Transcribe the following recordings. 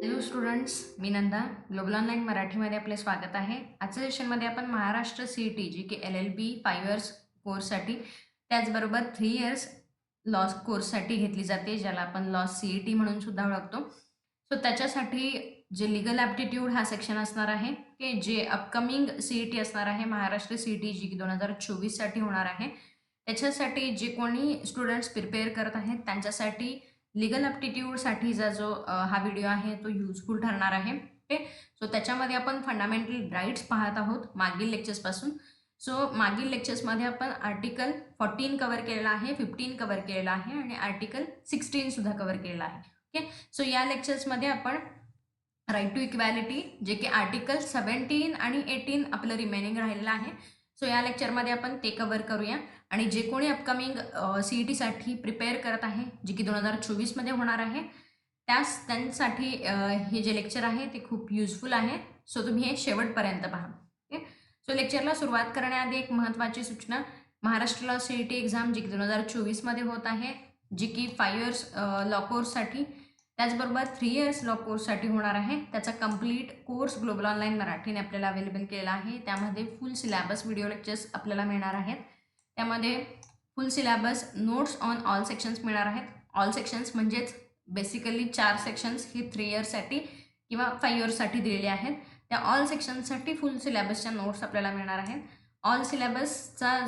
Hello students, मी Nanda. Global online मराठीमध्ये आपले स्वागत आहे. आजच्या सेशनमध्ये आपण महाराष्ट्र CET जी की LLB 5 इयर्स कोर्ससाठी त्याचबरोबर 3 इयर्स लॉ कोर्ससाठी घेतली जाते, ज्याला आपण लॉ CET म्हणून सुद्धा ओळखतो. सो त्याच्यासाठी जे लिगल ॲप्टिट्यूड हा सेक्शन असणार आहे, की जे अपकमिंग CET असणार आहे, महाराष्ट्र CET जी की 2024साठी होणार आहे. त्याच्यासाठी जे कोणी स्टुडंट्स प्रिपेअर करत आहेत त्यांच्यासाठी लीगल ॲप्टिट्यूडसाठीचा जो हा व्हिडिओ आहे तो युजफुल ठरणार आहे. ओके. सो त्याच्यामध्ये आपण फंडामेंटल राईट्स पाहत आहोत मागील लेक्चर्सपासून. सो मागील लेक्चर्समध्ये आपण आर्टिकल 14 कव्हर केलेला आहे, 15 कव्हर केलेला आहे आणि आर्टिकल 16 सुद्धा कव्हर केलेला आहे. ओके. सो या लेक्चर्समध्ये आपण राईट टू इक्वॅलिटी जे की आर्टिकल 17 आणि 18 आपलं रिमेनिंग राहिलेलं आहे. सो या लेक्चरमध्ये आपण ते कव्हर करूया आणि जे कोणी अपकमिंग CETसाठी प्रिपेअर करत आहे, जे की 2024मध्ये होणार आहे, त्यांसाठी हे जे लेक्चर आहे ते खूप युजफुल आहे. सो तुम्ही हे शेवटपर्यंत पहा. ओके. सो लेक्चरला सुरुवात करण्याआधी एक महत्त्वाची सूचना. महाराष्ट्र लॉ CET एक्झाम जी की 2024मध्ये होत आहे, जी की 5 इयर्स लॉ कोर्ससाठी त्याचबरोबर 3 इयर्स लॉ कोर्ससाठी होणार आहे. त्याचा कंप्लीट कोर्स ग्लोबल ऑनलाईन मराठीने आपल्याला अवेलेबल केला आहे. त्यामध्ये फुल सिलॅबस व्हिडिओ लेक्चर्स आपल्याला मिळणार आहेत. त्यामध्ये फुल syllabus, notes on all sections मिळणार आहेत. ऑल सेक्शन्स म्हणजेच बेसिकली 4 सेक्शन्स हे 3 इयर्ससाठी किंवा 5 इयर्ससाठी दिलेले आहेत. त्या ऑल सेक्शन्ससाठी फुल सिलॅबसच्या नोट्स आपल्याला मिळणार आहेत. ऑल सिलॅबसचा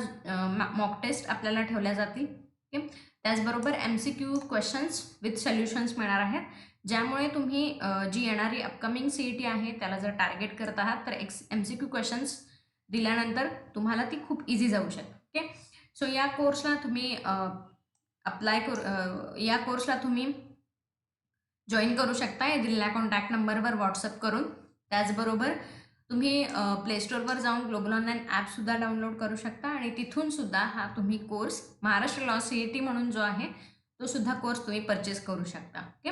मॉक टेस्ट आपल्याला ठेवल्या जातील. ओके. त्याचबरोबर MCQ क्वेश्चन्स विथ सोल्युशन्स मिळणार आहेत, ज्यामुळे तुम्ही जी येणारी अपकमिंग CET आहे त्याला जर टार्गेट करत आहात तर MCQ क्वेश्चन्स दिल्यानंतर तुम्हाला ती खूप इझी जाऊ शकते. ओके. सो या कोर्सला तुम्ही या कोर्सला तुम्ही जॉईन करू शकता या दिलेल्या कॉन्टॅक्ट नंबरवर व्हॉट्सअप करून. त्याचबरोबर तुम्ही प्ले स्टोअरवर जाऊन ग्लोबल ऑनलाईन ॲपसुद्धा डाउनलोड करू शकता आणि तिथून सुद्धा हा तुम्ही कोर्स महाराष्ट्र लॉ CET म्हणून जो आहे तो सुद्धा कोर्स तुम्ही परचेस करू शकता. Okay.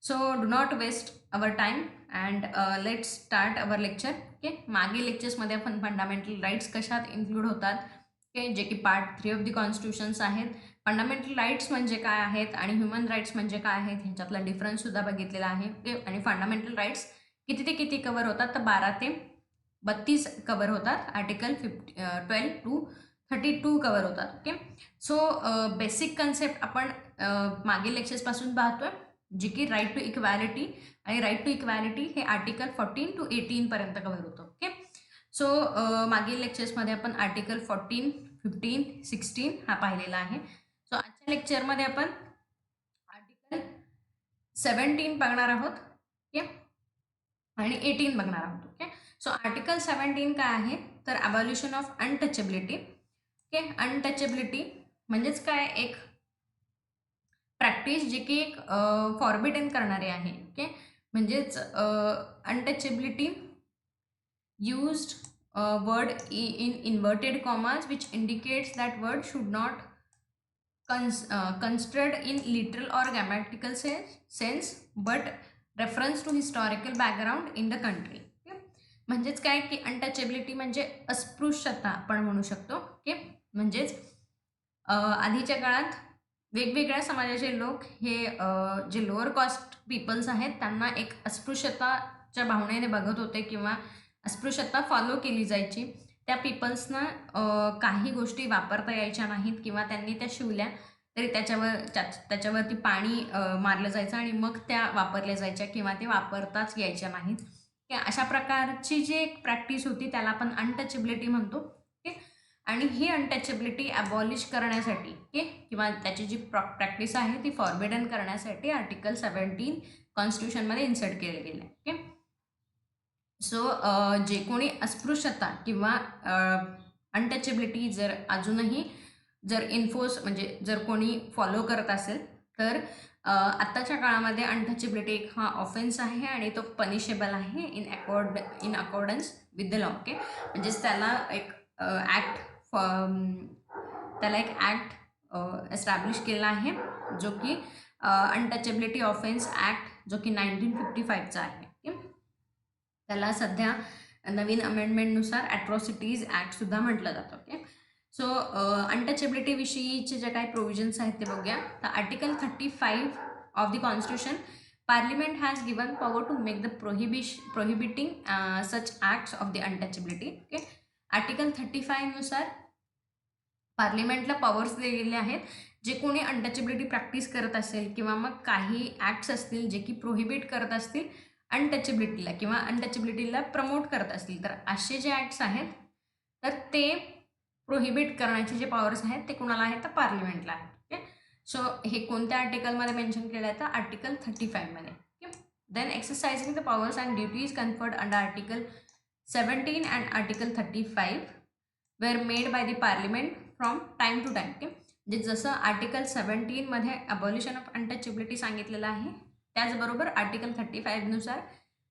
So do not waste our time and let's start our lecture. Okay. मागील लेक्चर्समध्ये आपण फंडामेंटल राईट्स कशात इन्क्लूड होतात, ओके, जे की पार्ट 3 ऑफ द कॉन्स्टिट्यूशन्स आहेत. फंडामेंटल राईट्स म्हणजे काय आहेत आणि ह्युमन राईट्स म्हणजे काय आहेत ह्याच्यातला डिफरन्ससुद्धा बघितलेला आहे. ओके. आणि फंडामेंटल राईट्स किती ते किती कव्हर होतात, तर 12 ते 32 कव्हर होतात. आर्टिकल 12 टू 32 कव्हर होतात. ओके. सो बेसिक कन्सेप्ट आपण मागील लेक्चर्सपासून पाहतोय, जी की राईट टू इक्वॅलिटी, आणि राईट टू इक्वॅलिटी हे आर्टिकल 14 टू 18 पर्यंत कव्हर होतं. ओके. सो मागील लेक्चर्समध्ये आपण आर्टिकल 14, 15, 16 हा पाहिलेला आहे. सो आजच्या लेक्चरमध्ये आपण आर्टिकल 17 बघणार आहोत. ओके. आणि 18 बघणार आहोत. ओके. सो आर्टिकल 17 काय आहे, तर अबॉल्युशन ऑफ अनटचेबिलिटी. ओके. अनटचेबिलिटी म्हणजेच काय, एक प्रॅक्टिस जी की एक फॉरबिडन करणारी आहे. ओके. म्हणजेच untouchability used word in inverted commas which indicates that word should not considered in literal or grammatical sense but reference to historical background in the country. okay. म्हणजेच काय की अनटचेबिलिटी म्हणजे अस्पृश्यता आपण म्हणू शकतो. ओके. म्हणजेच आधीच्या काळात वेगवेगळ्या समाजाचे लोक हे जे लोअर कास्ट पीपल्स आहेत त्यांना एक अस्पृश्यताच्या भावनेने बघत होते किंवा अस्पृश्यता फॉलो केली जायची. त्या पीपल्सना काही गोष्टी वापरता यायच्या नाहीत किंवा त्यांनी त्या शिवल्या तरी त्याच्यावरती पाणी मारलं जायचं आणि मग त्या वापरल्या जायच्या किंवा ते वापरताच यायच्या नाहीत. अशा प्रकारची जी एक प्रॅक्टिस होती त्याला आपण अनटचेबिलिटी म्हणतो. ओके. आणि ही अनटचेबिलिटी अबॉलिश करण्यासाठी ओके किंवा त्याची जी प्रॅक्टिस आहे ती फॉरबिडन करण्यासाठी आर्टिकल 17 कॉन्स्टिट्यूशनमध्ये इन्सर्ट केले गेले. ओके. सो जे कोणी अस्पृश्यता किंवा अनटचेबिलिटी जर अजूनही इन्फोर्स म्हणजे जर कोणी फॉलो करत असेल तर आत्ताच्या काळामध्ये अनटचेबिलिटी हा ऑफेन्स आहे आणि तो पनिशेबल आहे in accordance with the law. Okay. म्हणजेच त्याला एक ॲक्ट एस्टॅब्लिश केला आहे जो की अनटचेबिलिटी ऑफेन्स ॲक्ट जो की 1955चा आहे. ओके. त्याला सध्या नवीन अमेंडमेंटनुसार ॲट्रॉसिटीज ॲक्टसुद्धा म्हटलं जातं. ओके. सो अनटचेबिलिटी विषयीचे जे काही प्रोव्हिजन्स आहेत ते बघूया. तर article 35 of the constitution Parliament has given power to make the prohibiting such acts of the untouchability. Okay, article 35 नुसार पार्लिमेंटला पॉवर्स दिलेले आहेत, जे कोणी अनटचेबिलिटी प्रॅक्टिस करत असेल किंवा मग काही ॲक्ट्स असतील जे की प्रोहिबिट करत असतील अनटचेबिलिटीला किंवा अनटचेबिलिटीला प्रमोट करत असतील, तर असे जे ॲक्ट्स आहेत तर ते प्रोहिबिट करण्याचे जे पॉवर्स आहेत ते कोणाला आहेत तर पार्लिमेंटला आहेत. ओके, सो हे कोणत्या आर्टिकलमध्ये मेन्शन केलं आहे तर आर्टिकल 35 मध्ये. Okay, then exercising the powers and duties conferred under article 17 and article 35 were made by the parliament from time to time. Okay, म्हणजे जसं आर्टिकल 17 मध्ये अबॉलिशन ऑफ अनटचेबिलिटी सांगितलेलं आहे, त्याचबरोबर आर्टिकल 35 नुसार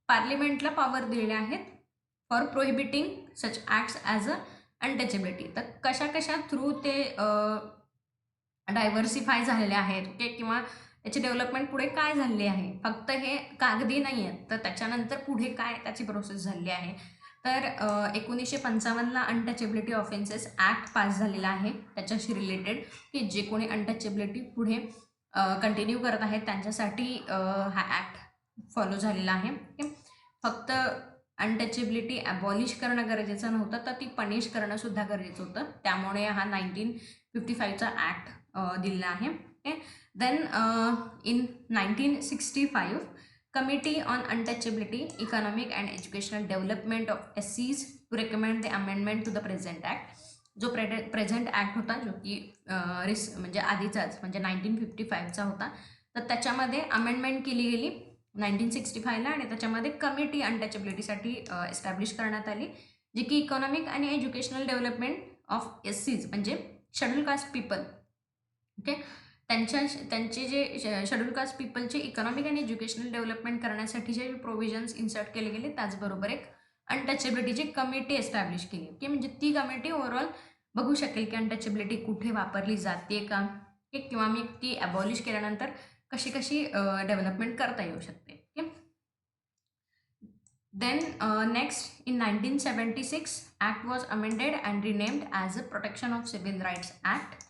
पार्लिमेंटला पॉवर दिलेले आहेत for prohibiting such acts as a untouchability. तर कशा कशा थ्रू ते डायव्हर्सिफाय झालेले आहेत. ओके, किंवा त्याची डेव्हलपमेंट पुढे काय झालेली आहे, फक्त हे कागदी नाही आहेत तर त्याच्यानंतर पुढे काय त्याची प्रोसेस झालेली आहे. तर 1955ला अनटचेबिलिटी ऑफेन्सेस ॲक्ट पास झालेला आहे त्याच्याशी रिलेटेड, की जे कोणी अनटचेबिलिटी पुढे कंटिन्यू करत आहेत त्यांच्यासाठी हा ॲक्ट फॉलो झालेला आहे. ओके, फक्त अनटचेबिलिटी ॲबॉलिश करणं गरजेचं नव्हतं तर ती पनिश करणं सुद्धा गरजेचं होतं, त्यामुळे हा 1955चा ॲक्ट दिलेला आहे. Okay, then in 1965 Committee on Untouchability, Economic and Educational Development of SCs to recommend the amendment to the present act. जो प्रेझेंट ॲक्ट होता जो की म्हणजे आधीचाच म्हणजे 1955चा होता, तर त्याच्यामध्ये अमेंडमेंट केली गेली 1965ला आणि त्याच्यामध्ये कमिटी अनटचेबिलिटीसाठी एस्टॅब्लिश करण्यात आली, जी की इकॉनॉमिक आणि एज्युकेशनल डेव्हलपमेंट ऑफ SCs म्हणजे शेड्यूल कास्ट पीपल. ओके, त्यांचे जे शेड्यूल कास्ट पीपलचे इकॉनॉमिक आणि एज्युकेशनल डेव्हलपमेंट करण्यासाठी जे प्रोव्हिजन्स इन्सर्ट केले गेले, त्याचबरोबर एक अनटचेबिलिटीची कमिटी एस्टॅब्लिश केली की म्हणजे ती कमिटी ओव्हरऑल बघू शकेल की अनटचेबिलिटी कुठे वापरली जाते का, किंवा मी ती ॲबॉलिश केल्यानंतर कशी कशी डेव्हलपमेंट करता येऊ शकते. Okay, then next in 1976 act was amended and renamed as a protection of civil rights act.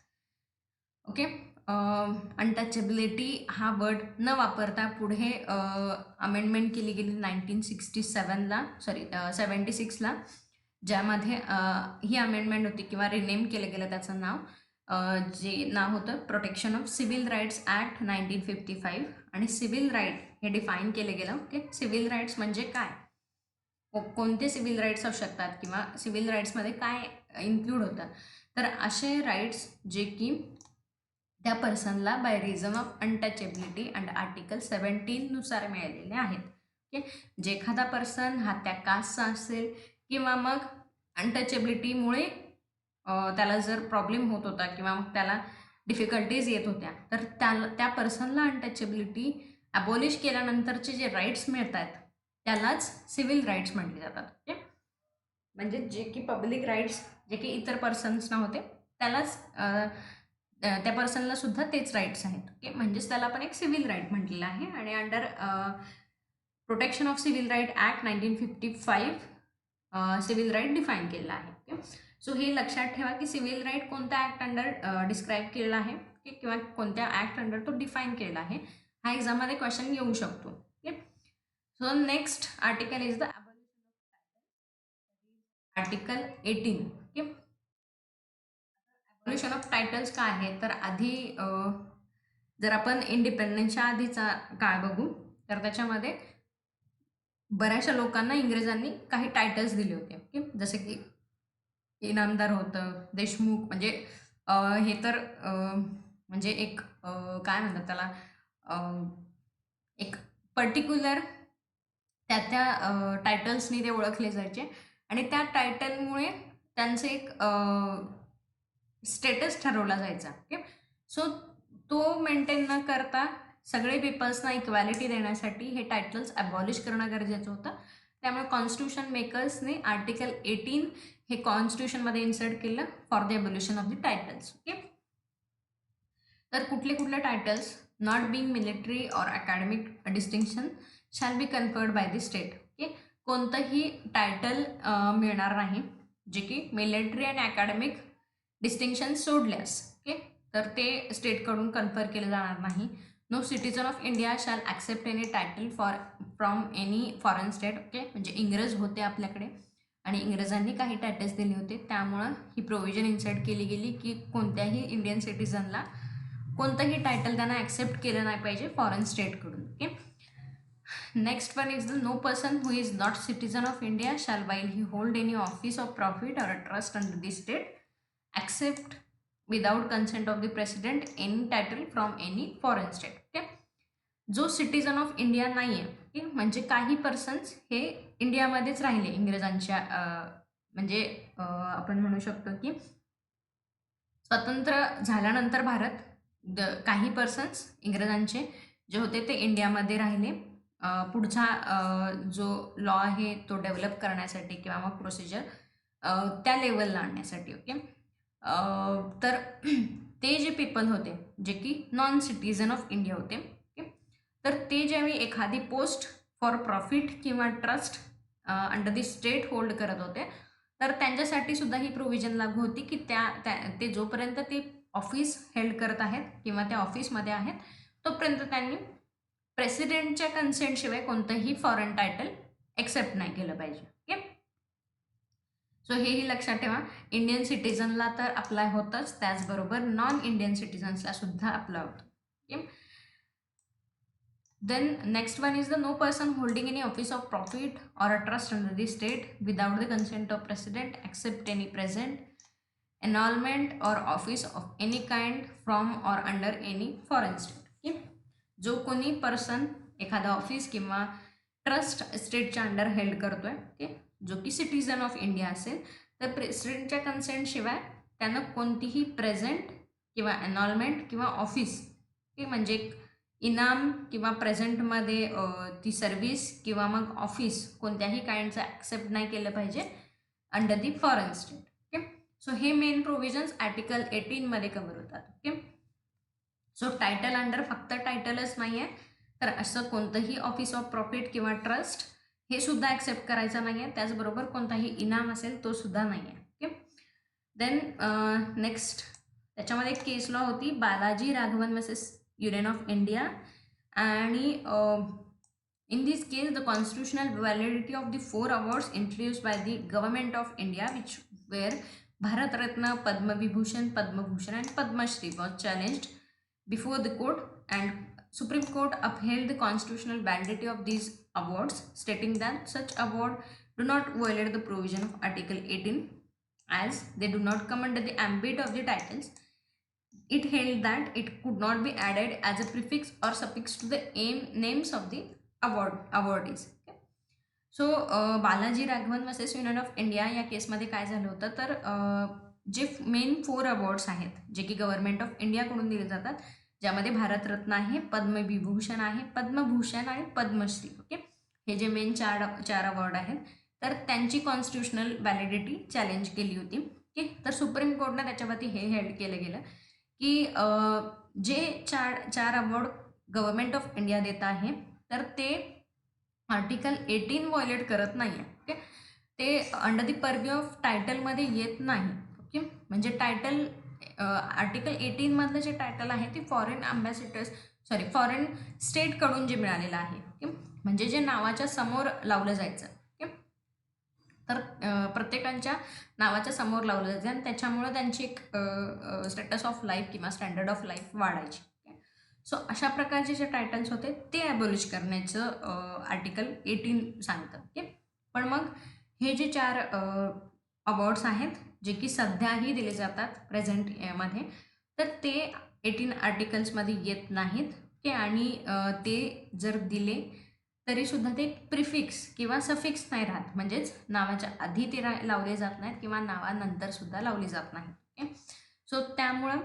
Okay, untouchability हा वर्ड न वापरता पुढे अमेंडमेंट केली गेली 1967ला 76ला, ज्यामध्ये ही अमेंडमेंट होती किंवा रिनेम केलं गेलं त्याचं नाव, जे नाव होतं protection of civil rights act 1955. आणि सिव्हिल राईट हे डिफाईन केलं गेलं. ओके, सिव्हिल राईट्स म्हणजे काय, कोणते सिव्हिल राईट्स असू शकतात किंवा सिव्हिल राईट्समध्ये काय इन्क्लूड होतं, तर असे राईट्स जे की त्या पर्सनला by reason of untouchability and article 17 नुसार मिळालेले आहेत. ओके, जे एखादा पर्सन हा त्या कास्टचा असेल किंवा मग अनटचेबिलिटीमुळे त्याला जर प्रॉब्लेम होत होता किंवा मग त्याला डिफिकल्टीज येत होत्या, तर त्या पर्सनला अनटचेबिलिटी ॲबॉलिश केल्यानंतरचे जे राईट्स मिळतात त्यालाच सिव्हिल राईट्स म्हटले जातात. ओके, म्हणजे जे की पब्लिक राईट्स जे की इतर पर्सन्सना होते त्यालाच त्या पर्सनला सुद्धा तेच राईट्स आहेत. ओके, म्हणजेच त्याला आपण एक सिव्हिल राईट म्हटलेलं आहे. आणि under protection of civil right act 1955 civil right define केलेला आहे. ओके, सो हे लक्षात ठेवा की सिव्हिल राईट कोणत्या ॲक्ट अंडर डिस्क्राईब केलेला आहे किंवा कोणत्या ॲक्ट अंडर तो डिफाईन केलेला आहे, हा एक्झाममध्ये क्वेश्चन येऊ शकतो. Okay, so next article is the article 18. Okay, abolition of titles काय आहे तर आधी जर आपण इंडिपेंडन्सच्या आधीचा काळ बघू तर त्याच्यामध्ये बऱ्याचशा लोकांना इंग्रजांनी काही टायटल्स दिले होते. ओके, जसे की इनामदार होतं, देशमुख, म्हणजे हे तर म्हणजे एक काय म्हणतात त्याला, एक पर्टिक्युलर त्या टायटल्सनी ते ओळखले जायचे आणि त्या टायटलमुळे त्यांचं एक स्टेटस ठरवला जायचा. ओके, सो तो मेंटेन न करता सगळे पीपल्सना इक्वॅलिटी देण्यासाठी हे टायटल्स ॲबॉलिश करणं गरजेचं होतं. त्यामुळे कॉन्स्टिट्यूशन मेकर्सने आर्टिकल 18 हे कॉन्स्टिट्यूशनमध्ये इन्सर्ट केलं for the abolition of the titles. Okay, तर कुठले कुठले titles not being military or academic distinction shall be conferred by the state. Okay, कोणतंही टायटल मिळणार नाही जे की मिलिटरी आणि अकॅडमिक डिस्टिंक्शन सोडल्यास. ओके, तर ते स्टेटकडून कन्फर केलं जाणार नाही. No citizen of India shall accept any title from any foreign state. Okay, म्हणजे इंग्रज होते आपल्याकडे आणि इंग्रजांनी काही टायटल्स दिले होते, त्यामुळं ही प्रोव्हिजन इन्सर्ट केली गेली की कोणत्याही इंडियन सिटीजनला कोणतंही टायटल त्यांना ॲक्सेप्ट केलं नाही पाहिजे फॉरेन स्टेटकडून. Okay, next one is the no person who is not citizen of India shall while he hold any office of profit or a trust under the state accept without consent of the president any title from any foreign state. Okay, जो citizen of India नाही आहे, okay, म्हणजे काही persons हे इंडियामध्येच राहिले इंग्रजांच्या म्हणजे आपण म्हणू शकतो की स्वतंत्र झाल्यानंतर भारत काही पर्सन्स इंग्रजांचे जे होते ते इंडियामध्ये राहिले पुढचा जो लॉ आहे तो डेव्हलप करण्यासाठी किंवा मग प्रोसिजर त्या लेवलला आणण्यासाठी. ओके, तर ते जे पीपल होते जे की नॉन सिटीजन ऑफ इंडिया होते, ओके, तर ते ज्यावेळी एखादी पोस्ट फॉर प्रॉफिट किंवा trust under the state hold करत होते, तर त्यांच्यासाठी सुद्धा ही प्रोव्हिजन लागू होती की ते जोपर्यंत ते ऑफिस हेल्ड करत आहेत किंवा त्या ऑफिसमध्ये आहेत तोपर्यंत त्यांनी प्रेसिडेंटच्या कन्सेंटशिवाय कोणतंही फॉरेन टायटल एक्सेप्ट नाही केलं पाहिजे. ओके, सो हेही लक्षात ठेवा. इंडियन सिटीजनला तर अप्लाय होतंच, त्याचबरोबर नॉन इंडियन सिटीजन्सला सुद्धा अप्लाय होतं. Okay, then next one is the no person holding any office of profit or a trust under the state without the consent of president except any present annulment or office of any kind from or under any foreign state. Okay, जो कोणी person एखादा office किंवा trust स्टेटच्या under held करतोय, okay, जो की citizen of India असेल, तर प्रेसिडेंटच्या कन्सेंटशिवाय त्यानं कोणतीही प्रेझेंट किंवा अनॉलमेंट किंवा ऑफिस, ओके, म्हणजे इनाम किंवा प्रेझेंटमध्ये ती सर्व्हिस किंवा मग ऑफिस कोणत्याही काइंडचं ॲक्सेप्ट नाही केलं पाहिजे under the foreign state. Okay, so हे मेन प्रोव्हिजन्स आर्टिकल 18मध्ये कव्हर होतात. ओके, सो टायटल अंडर फक्त टायटलच नाही आहे, तर असं कोणतंही ऑफिस ऑफ प्रॉफिट किंवा ट्रस्ट हे सुद्धा ॲक्सेप्ट करायचं नाही आहे, त्याचबरोबर कोणताही इनाम असेल तो सुद्धा नाही आहे. ओके, देन नेक्स्ट त्याच्यामध्ये एक केस लॉ होती Balaji Raghavan versus union of India, आणि in this case the constitutional validity of the 4 awards introduced by the government of India which were Bharat Ratna, Padma Vibhushan, Padma Bhushan and Padma Shri was challenged before the court, and Supreme Court upheld the constitutional validity of these awards, stating that such award do not violate the provision of Article 18 as they do not come under the ambit of the titles. It held that it could not be added as a prefix or suffix to the names of the awardees. So Balaji Raghavan versus union of India या केसमध्ये काय झालं होतं, तर जे main 4 awards आहेत जे की गव्हर्नमेंट ऑफ इंडियाकडून दिले जातात, ज्यामध्ये भारतरत्न आहे, पद्मविभूषण आहे, पद्मभूषण आणि पद्मश्री. ओके, हे जे मेन चार अवॉर्ड आहेत, तर त्यांची कॉन्स्टिट्युशनल व्हॅलिडिटी चॅलेंज केली होती. ओके, तर सुप्रीम कोर्टनं त्याच्यावरती हे हेल्ड केलं गेलं की जे चार अवॉर्ड गव्हर्नमेंट ऑफ इंडिया देत आहे, तर ते आर्टिकल 18 व्हायोलेट करत नाही आहे. ओके, ते अंडर द पर्व्ह्यू ऑफ टायटलमध्ये येत नाही. ओके, म्हणजे टायटल आर्टिकल 18मधलं जे टायटल आहे ते फॉरेन स्टेटकडून जे मिळालेलं आहे. ओके, म्हणजे जे नावाच्या समोर लावलं जायचं. ओके, तर प्रत्येकाच्या नावाच्या समोर लावलं जायचं आणि त्याच्यामुळं त्यांची एक स्टेटस ऑफ लाईफ किंवा स्टँडर्ड ऑफ लाईफ वाढायची. सो अशा प्रकारचे जे टायटल्स होते ते ॲबॉलिश करण्याचं आर्टिकल 18 सांगतं. ओके, पण मग हे जे 4 अवॉर्ड्स आहेत जे की सध्याही दिले जातात प्रेझेंटमध्ये, तर ते 18 आर्टिकल्समध्ये येत नाहीत. ओके, आणि ते जर दिले तरीसुद्धा ते प्रिफिक्स किंवा सफिक्स नाही राहत, म्हणजेच नावाच्या आधी ते लावले जात नाहीत किंवा नावानंतरसुद्धा लावले जात नाहीत. ओके, सो त्यामुळं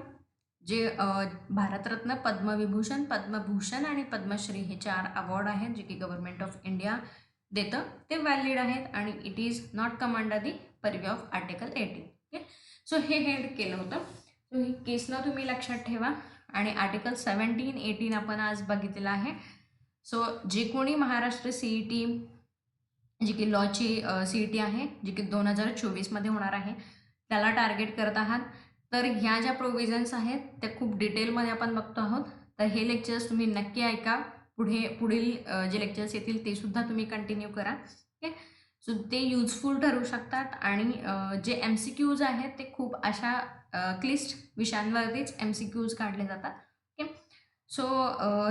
जे भारतरत्न, पद्मविभूषण, पद्मभूषण आणि पद्मश्री हे 4 अवॉर्ड आहेत जे की गव्हर्नमेंट ऑफ इंडिया देतं, ते व्हॅलिड आहेत आणि it is not come under the purview of article 18. Okay, so हे हेल्ड केलं होतं. सो ही केसला तुम्ही लक्षात ठेवा. आणि आर्टिकल 17, 18 आपण आज बघितलेलं आहे. सो जे कोणी महाराष्ट्र CET जी की लॉची CET आहे जी की 2024मध्ये होणार आहे, त्याला टार्गेट करत आहात, तर ह्या ज्या प्रोव्हिजन्स आहेत त्या खूप डिटेलमध्ये आपण बघतो आहोत. तर हे लेक्चर्स तुम्ही नक्की ऐका. पुढील जे लेक्चर्स येतील ते सुद्धा तुम्ही कंटिन्यू करा. ओके. सो ते युजफुल ठरू शकतात आणि जे MCQज आहेत ते खूप अशा क्लिष्ट विषयांवरतीच MCQज काढले जातात. ओके. सो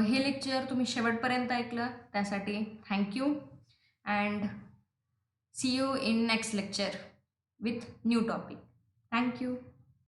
हे लेक्चर तुम्ही शेवटपर्यंत ऐकलं त्यासाठी thank you and see you in next lecture with new topic. Thank you.